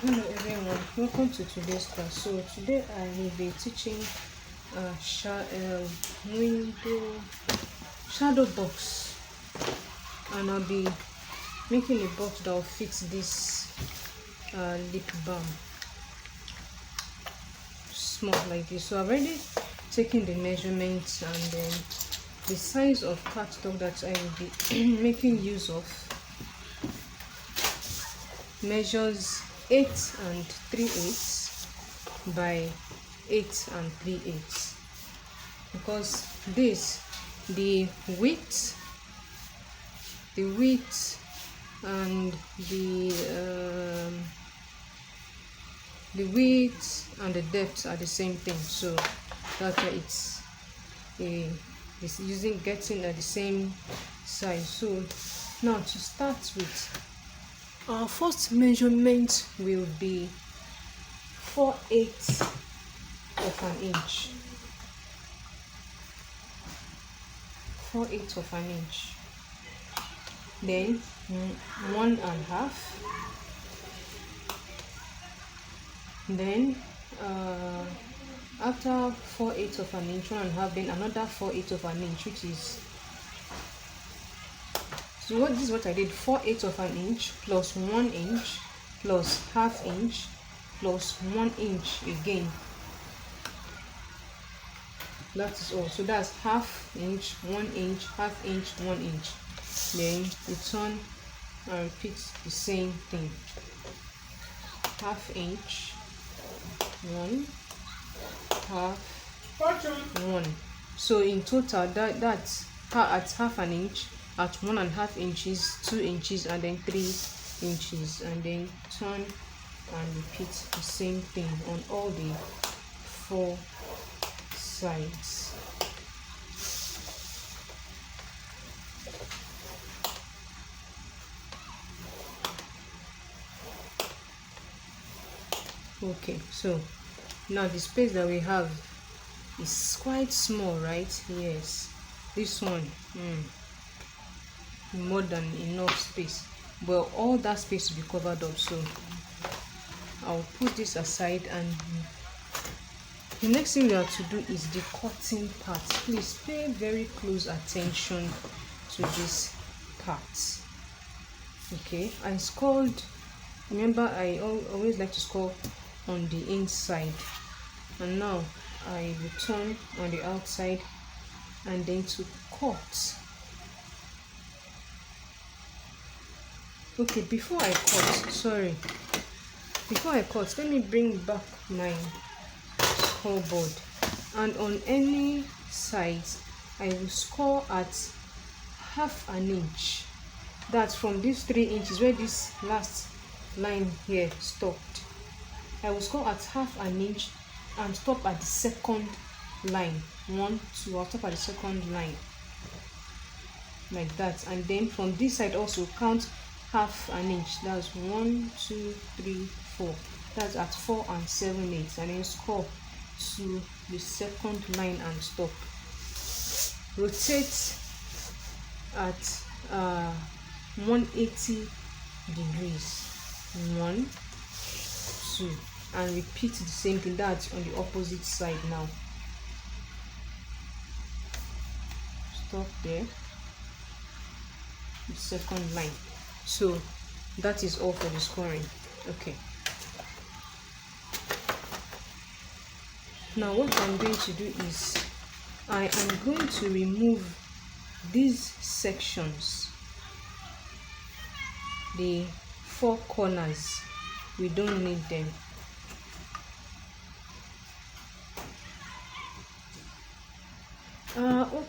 Hello everyone, welcome to today's class. So today I will be teaching window shadow box, and I'll be making a box that will fit this lip balm, small like this. So I've already taken the measurements, and then the size of cardstock that I will be making use of measures 8 and 3/8 by 8 and 3/8, because this width and the width and the depth are the same thing, so that's why it's getting at the same size. So now to start with, our first measurement will be 4/8 of an inch. 4/8 of an inch. Then 1.5. Then after 4/8 of an inch, 1.5, then another 4/8 of an inch, which is, so this is what I did: 4/8 of an inch plus 1 inch plus half inch plus 1 inch again. That is all. So that's half inch, 1 inch, half inch, 1 inch. Then return and repeat the same thing: half inch, 1, half, 1. So in total, that's at half an inch, at 1.5 inches, 2 inches, and then 3 inches. And then turn and repeat the same thing on all the 4 sides. Okay, so now the space that we have is quite small, right? Yes, this one more than enough space, but all that space will be covered up. So I'll put this aside, and the next thing we have to do is the cutting part. Please pay very close attention to this part. Okay, I scored. Remember, I always like to score on the inside, and now I return on the outside and then to cut. Okay, before I cut, let me bring back my scoreboard, and on any sides I will score at half an inch. That's from these 3 inches where this last line here stopped. I will score at half an inch and stop at the second line. 1, 2, I'll stop at the second line like that. And then from this side also count half an inch. That's 1, 2, 3, 4. That's at 4 and 7/8, and then score to the second line and stop. Rotate at 180 degrees. 1, 2, and repeat the same thing. That's on the opposite side. Now stop there, the second line. So that is all for the scoring. Okay, now what I'm going to do is I am going to remove these sections, the 4 corners. We don't need them.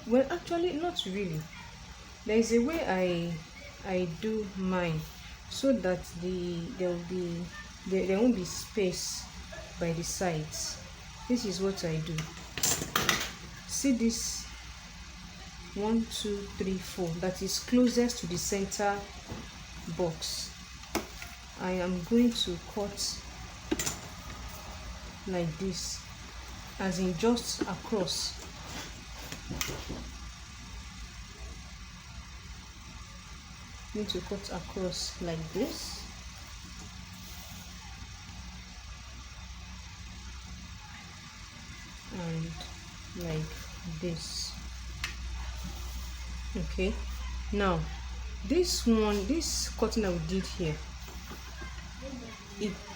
Well, actually not really. There is a way I do mine so that there won't be space by the sides. This is what I do. See this 1, 2, 3, 4 that is closest to the center box. I am going to cut like this, as in just across. Need to cut across like this. and like this. Okay, now this cutting that we did here,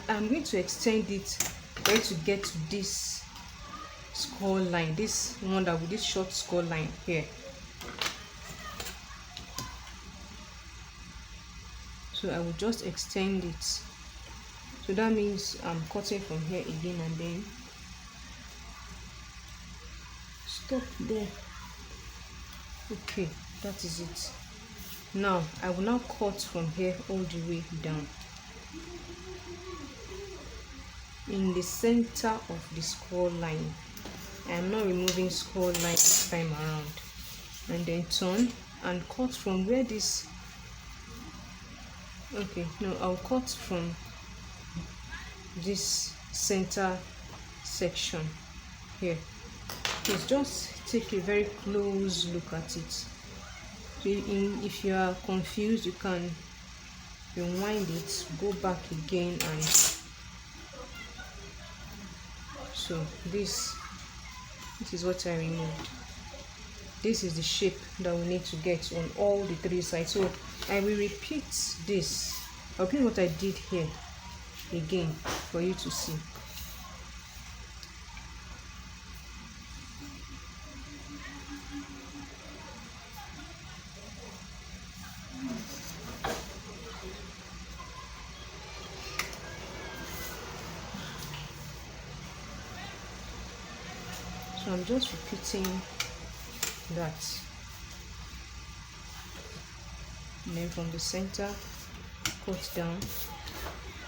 I'm going to extend it for it to get to this score line, this one that with this short score line here. So I will just extend it. So that means I'm cutting from here again and then stop there. Okay, that is it. Now I will now cut from here all the way down in the center of the score line. I am not removing score line this time around, and then turn and cut from where this, okay, no, I'll cut from this center section here. Please just take a very close look at it. So if you are confused, you can rewind it, go back again, and so this is what I removed. This is the shape that we need to get on all the three sides. So I will repeat this. I'll repeat what I did here again for you to see. So I'm just repeating that, and then from the center cut down,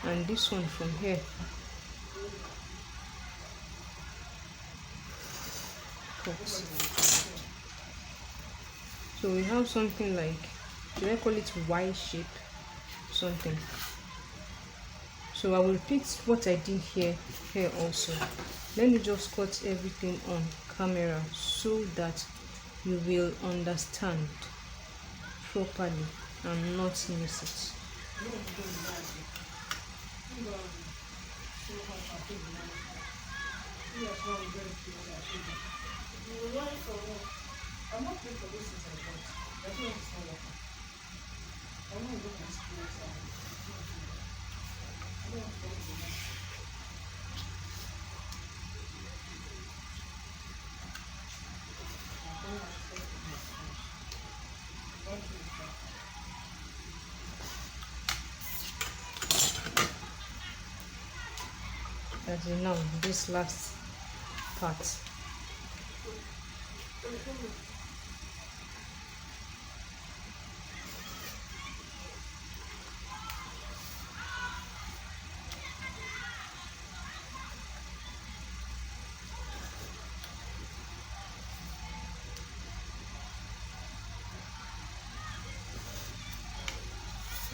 and this one from here cut. So we have something like, should I call it Y shape, something. So I will repeat what I did here also. Let me just cut everything on camera so that you will understand properly and not miss it. As you know, this last part.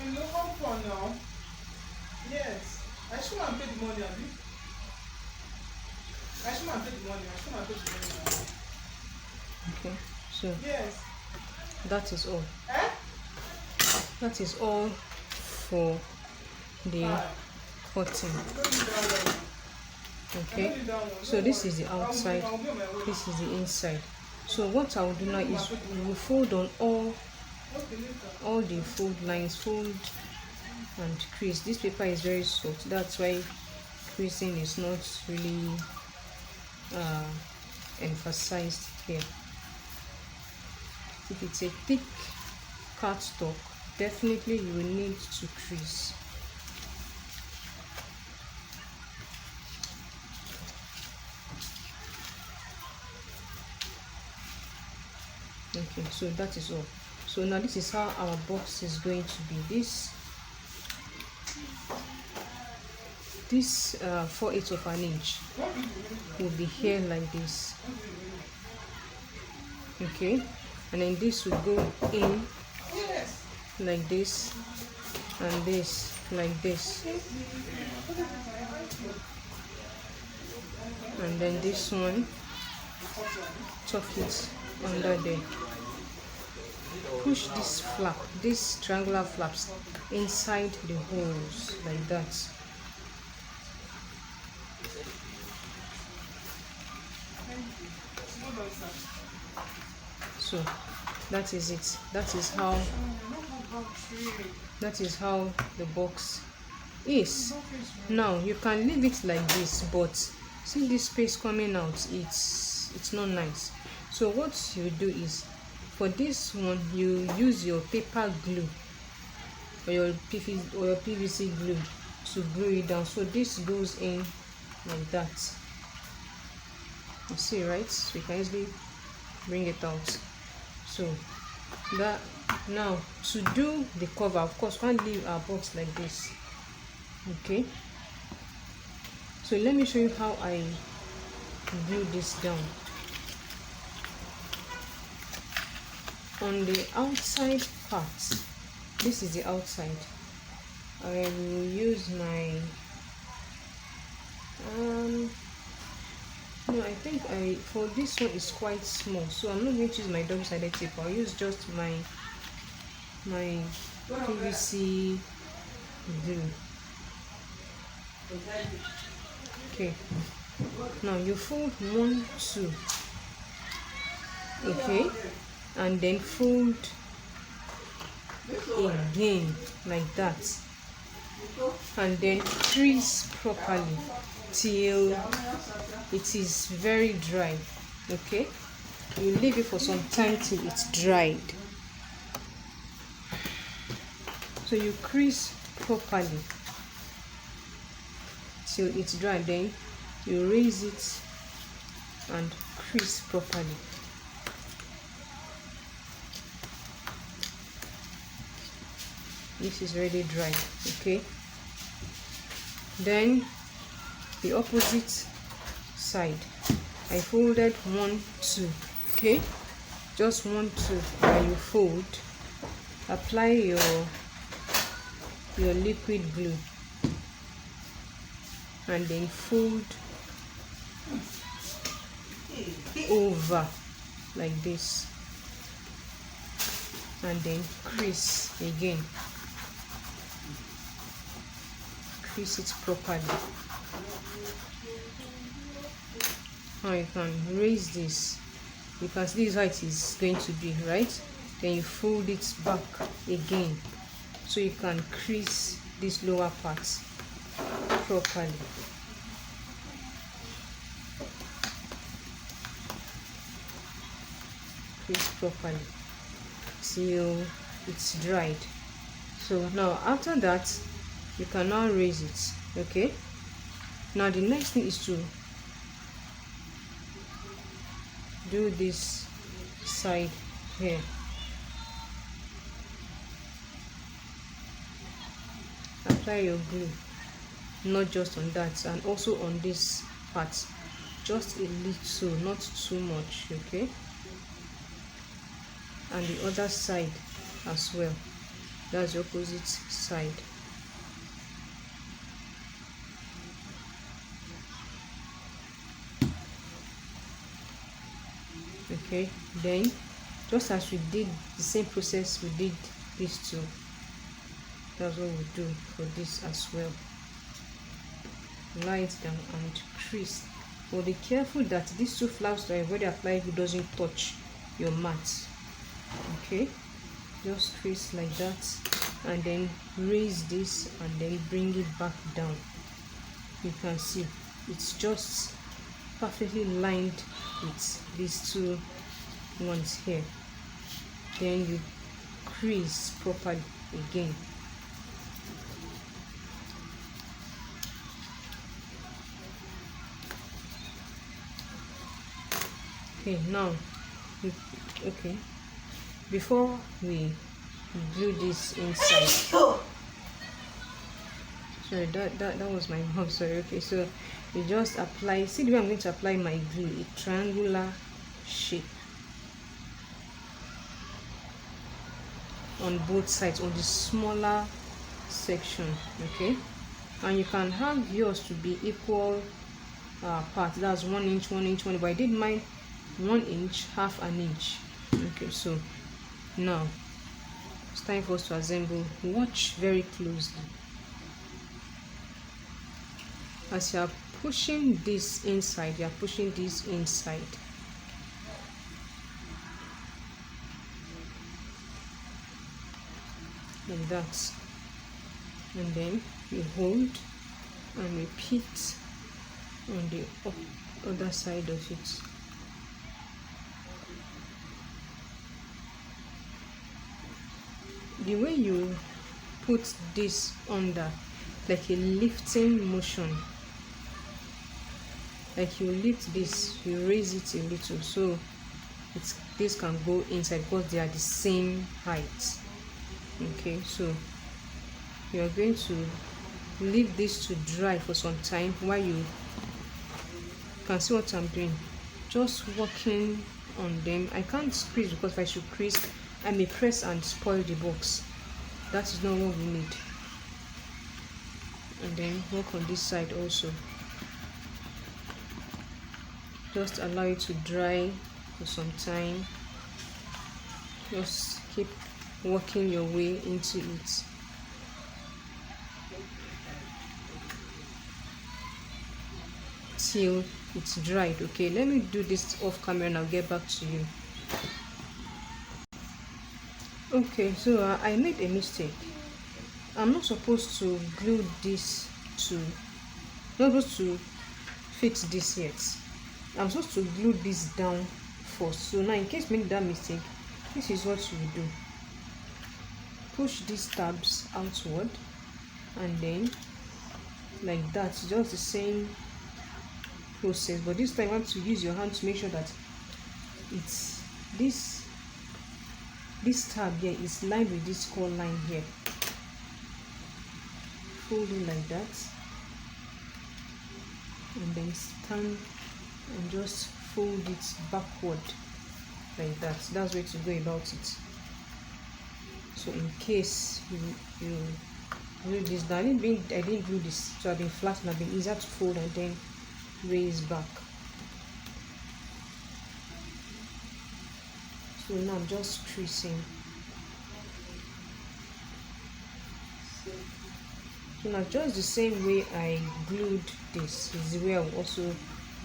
And no come for now. Yes. I should have paid the money, Abby. I should have paid the money. I should have paid the money now. Okay, so Yes. that is all. Eh? That is all for the cutting. Okay, so this is the outside, this is the inside. So what I will do now is we will fold on all the fold lines, fold and crease. This paper is very soft, that's why creasing is not really emphasized here. If it's a thick cardstock, definitely you will need to crease. Okay, so that is all. So now this is how our box is going to be. This 4/8 of an inch will be here like this. Okay, and then this will go in like this, and this like this, and then this one, tuck it under there. Push this flap, these triangular flaps inside the holes like that. So that is it. That is how the box is. Now you can leave it like this, but see this space coming out, it's not nice. So what you do is, for this one you use your paper glue or your PVC glue to glue it down. So this goes in like that, you see, right? So you can easily bring it out. So that, now to do the cover, of course can't leave our box like this. Okay, so let me show you how I glue this down. On the outside part, this is the outside, I will use my no, I think for this one is quite small, so I'm not going to use my double-sided tape. I'll use just my PVC glue. Okay, now you fold 1, 2, okay, and then fold again like that, and then crease properly till it is very dry. Okay, you leave it for some time till it's dried. So you crease properly till it's dry, then you raise it and crease properly. This is already dry. Okay, then the opposite side, I folded 1, 2. Okay, just 1, 2, and you fold, apply your liquid glue, and then fold over like this, and then crease again, crease it properly. Now you can raise this, you can see this is how it is going to be, right? Then you fold it back again, so you can crease this lower part properly. Crease properly till it's dried. So now after that, you can now raise it. Okay, now the next thing is to do this side here. Apply your glue, not just on that, and also on this part, just a little, not too much. Okay, and the other side as well, that's the opposite side. Okay, then just as we did the same process we did these two, that's what we do for this as well. Lie it down and crease, but be careful that these two flowers that I've already applied it doesn't touch your mat. Okay, just crease like that, and then raise this and then bring it back down. You can see it's just perfectly lined with these two ones here. Then you crease properly again. Okay, now okay, before we glue this inside, sorry, that was my mouth, sorry. Okay, so you just apply, see the way I'm going to apply my glue, a triangular shape on both sides, on the smaller section. Okay, and you can have yours to be equal part, that's 1 inch, 1 inch, 1, but I did mine 1 inch, half an inch. Okay, so now it's time for us to assemble. Watch very closely as you are pushing this inside, you are pushing this inside. like that, and then you hold and repeat on the other side of it. The way you put this under, like a lifting motion, like you lift this, you raise it a little, so this can go inside because they are the same height. Okay, so you are going to leave this to dry for some time while you can see what I'm doing, just working on them. I can't squeeze because if I should crease I may press and spoil the box. That is not what we need. And then work on this side also. Just allow it to dry for some time. Just keep working your way into it. Till it's dried. Okay, let me do this off camera and I'll get back to you. Okay, so I made a mistake. I'm not supposed to glue this to, not supposed to fix this yet. I'm supposed to glue this down first. So now in case you make that mistake, this is what you do. Push these tabs outward and then like that, just the same process, but this time you have to use your hand to make sure that it's this tab here is lined with this core line here. Fold it like that and then stand and just fold it backward like that. That's where to go about it. So in case you glue this down, I didn't glue this, so I've been flat and I've been easier to fold and then raise back. So now I'm just creasing. So now just the same way I glued this is the way I will also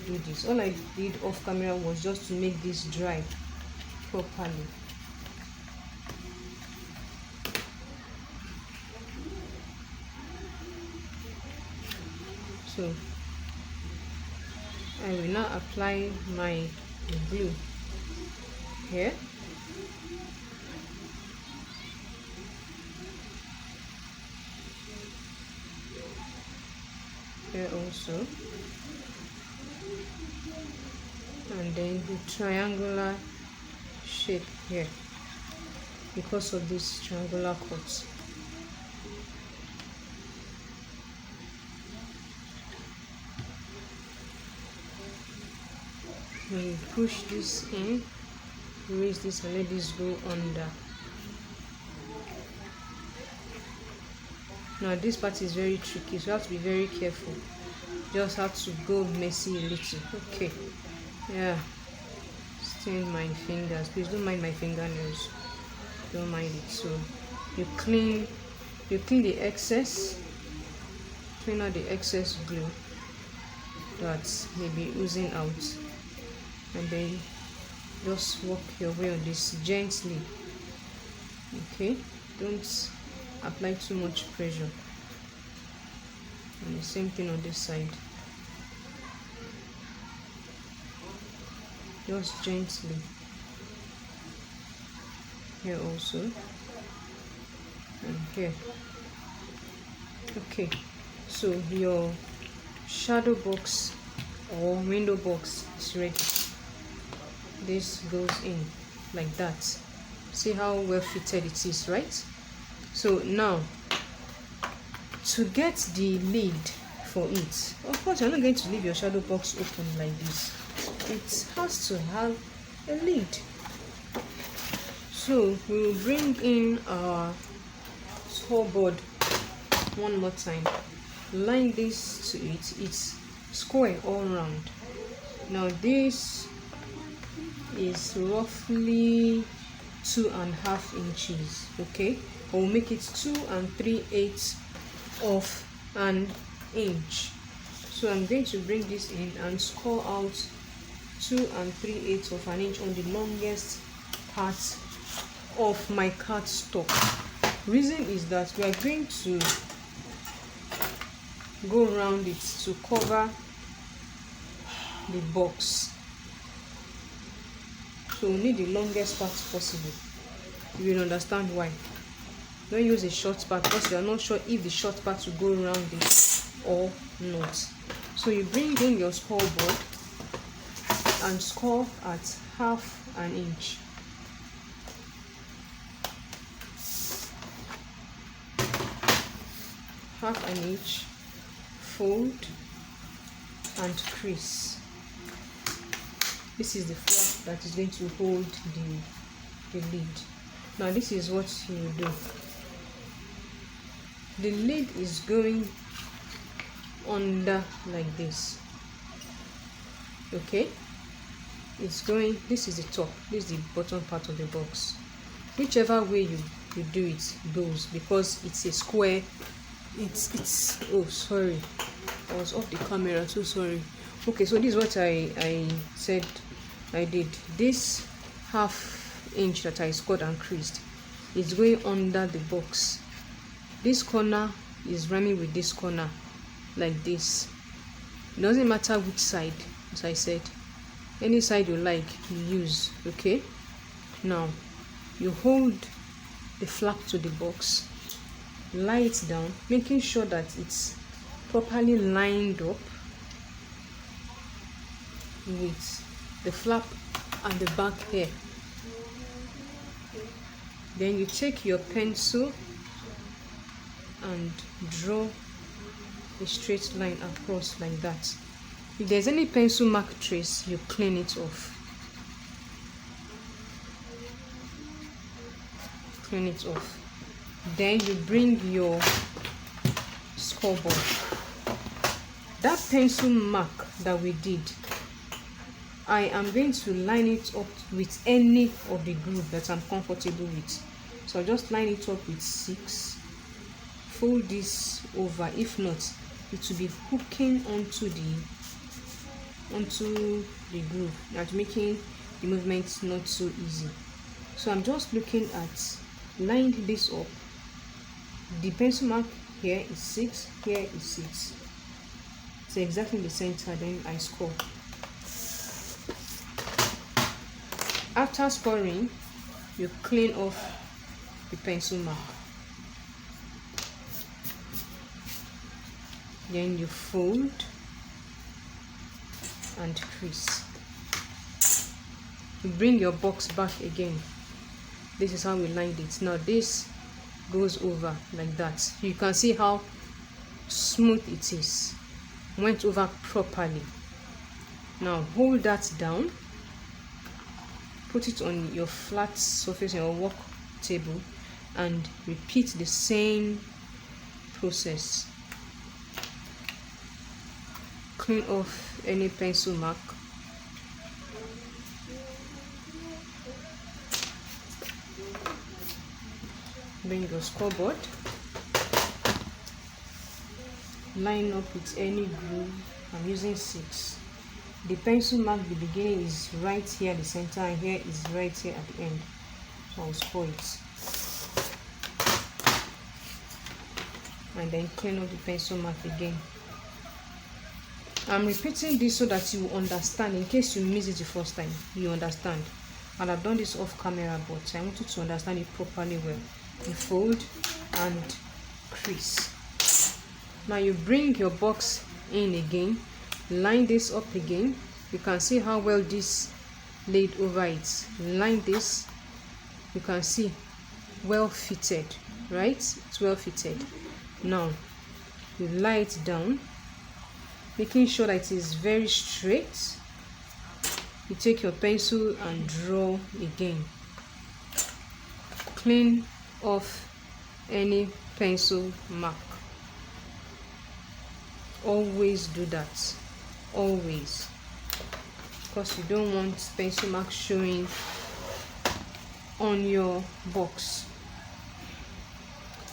do this. All I did off camera was just to make this dry properly. So I will now apply my glue here. Here also, and then the triangular shape here because of this triangular cut. We push this in, raise this and let this go under. Now this part is very tricky, so you have to be very careful. Just have to go messy a little. Okay, yeah, stain my fingers, please don't mind my fingernails, don't mind it. So you clean the excess, clean out the excess glue that may be oozing out, and then just work your way on this gently. Okay, don't apply too much pressure. And the same thing on this side, just gently. Here also, and here. Okay, so your shadow box or window box is ready. This goes in like that. See how well fitted it is, right? So now to get the lid for it, of course you're not going to leave your shadow box open like this. It has to have a lid. So we will bring in our scoreboard one more time. Line this to it. It's square all round. Now this is roughly 2.5 inches. Okay, I will make it 2 3/8 of an inch. So I'm going to bring this in and score out 2 3/8 of an inch on the longest part of my cardstock. Reason is that we are going to go around it to cover the box, so we need the longest part possible. You will understand why. Don't use a short part because you are not sure if the short part will go around it or not. So you bring in your scoreboard and score at 1/2 inch. Half an inch, fold and crease. This is the flap that is going to hold the lid. Now this is what you do. The lid is going under like this. Okay, it's going, this is the top, this is the bottom part of the box. Whichever way you do it goes, because it's a square. It's oh sorry, I was off the camera, so sorry. Okay, so this is what I said I did. This 1/2 inch that I scored and creased is going under the box. This corner is running with this corner like this. It doesn't matter which side, as I said, any side you like you use. Okay, now you hold the flap to the box, lie it down, making sure that it's properly lined up with the flap and the back here. Then you take your pencil and draw a straight line across like that. If there's any pencil mark trace, you clean it off. Clean it off. Then you bring your scoreboard. That pencil mark that we did, I am going to line it up with any of the groove that I'm comfortable with. So I'll just line it up with 6. Fold this over. If not, it will be hooking onto the groove, that's making the movement not so easy. So I'm just looking at line this up. The pencil mark here is 6, here is 6. So exactly the center, then I score. After scoring, you clean off the pencil mark. Then you fold and crease. You bring your box back again. This is how we lined it. Now this goes over like that. You can see how smooth it is. Went over properly. Now hold that down. Put it on your flat surface on your work table and repeat the same process. Clean off any pencil mark. Bring your scoreboard. Line up with any groove. I'm using 6. The pencil mark at the beginning is right here at the center, and here is right here at the end. So I'll score it. And then clean up the pencil mark again. I'm repeating this so that you understand, in case you miss it the first time, you understand. And I've done this off camera, but I want you to understand it properly well. You fold and crease. Now you bring your box in again, line this up again. You can see how well this laid over it. Line this, you can see well fitted, right? It's well fitted. Now you lie it down, making sure that it is very straight. You take your pencil and draw again. Clean off any pencil mark. Always do that, always, because you don't want pencil mark showing on your box.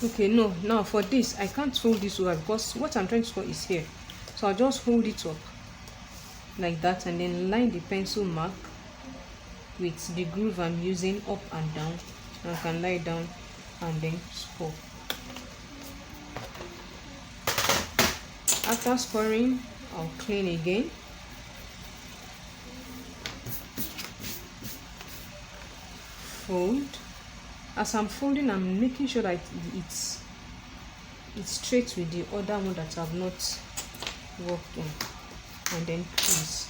Okay, no, now for this I can't fold this over because what I'm trying to score is here. So I'll just hold it up like that and then line the pencil mark with the groove I'm using up and down. I can lie down and then score. After scoring, I'll clean again. Fold. As I'm folding, I'm making sure that it's straight with the other one that I've not worked on. And then please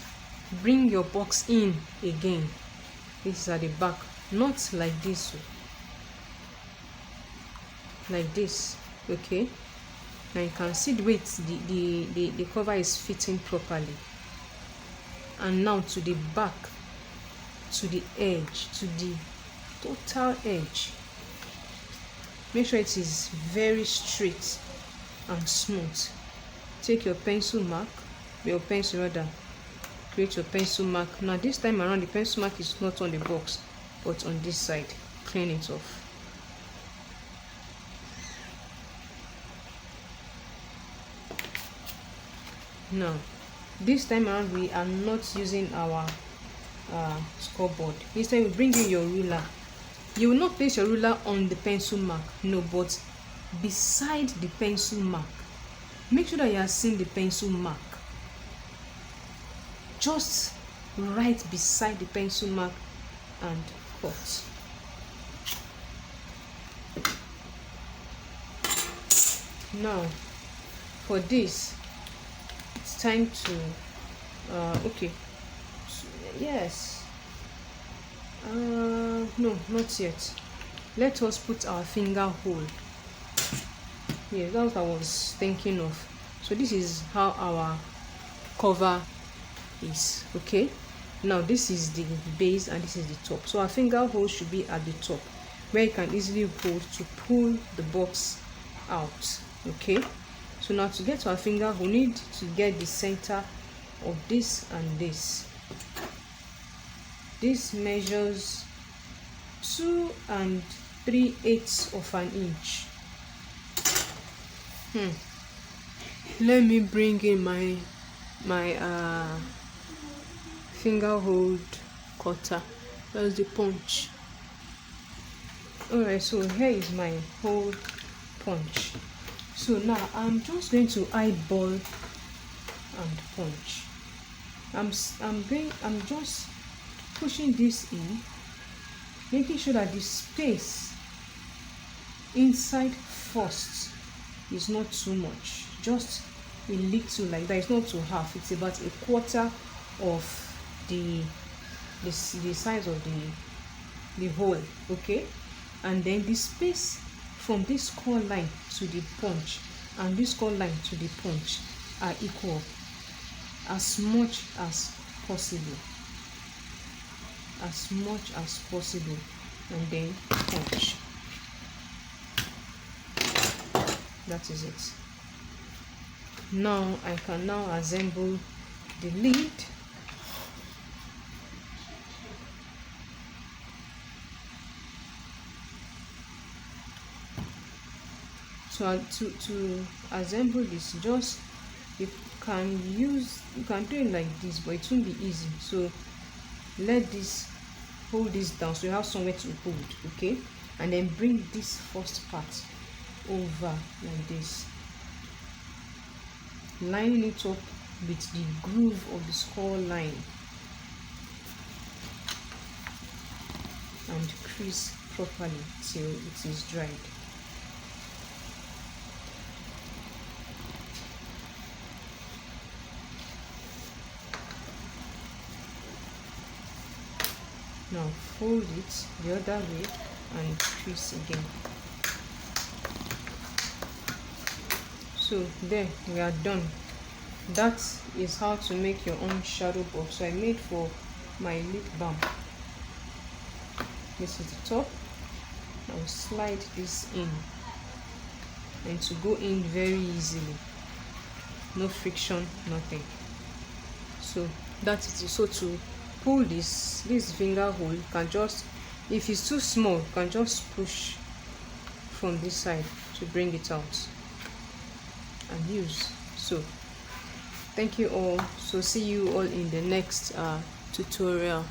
bring your box in again. This is at the back, not like this, like this. Okay, now you can see the way the cover is fitting properly. And now to the back, to the edge, to the total edge. Make sure it is very straight and smooth. Take your pencil mark, create your pencil mark. Now this time around, the pencil mark is not on the box but on this side. Clean it off. Now this time around, we are not using our scoreboard. Instead, we bring in your ruler. You will not place your ruler on the pencil mark, no, but beside the pencil mark. Make sure that you are seeing the pencil mark just right beside the pencil mark, and cut. Now for this, it's time to okay, yes, no, not yet. Let us put our finger hole. Yeah, that's what I was thinking of. So this is how our cover is. Okay, now this is the base and this is the top. So our finger hole should be at the top, where you can easily hold to pull the box out. Okay, so now to get to our finger hole, we need to get the center of this and this. This measures 2 3/8 of an inch. Let me bring in my finger hold cutter. That's the punch. Alright, so here is my hole punch. So now I'm just going to eyeball and punch. I'm just pushing this in, making sure that the space inside first is not too much, just a little like that. It's not too half, it's about a quarter of the size of the hole. Okay, and then the space from this core line to the punch and this core line to the punch are equal as much as possible, and then punch. That is it. Now I can now assemble the lid. So to assemble this, just you can do it like this, but it won't be easy. So hold this down so you have somewhere to hold. Okay, and then bring this first part over like this, lining it up with the groove of the score line, and crease properly till it is dried. Now fold it the other way and crease again. So there, we are done. That is how to make your own shadow box. So I made for my lip balm. This is the top. I will slide this in, and to go in very easily, no friction, nothing. So that is it. So to pull this finger hole, you can just, if it's too small, you can just push from this side to bring it out and use. So thank you all. So see you all in the next tutorial.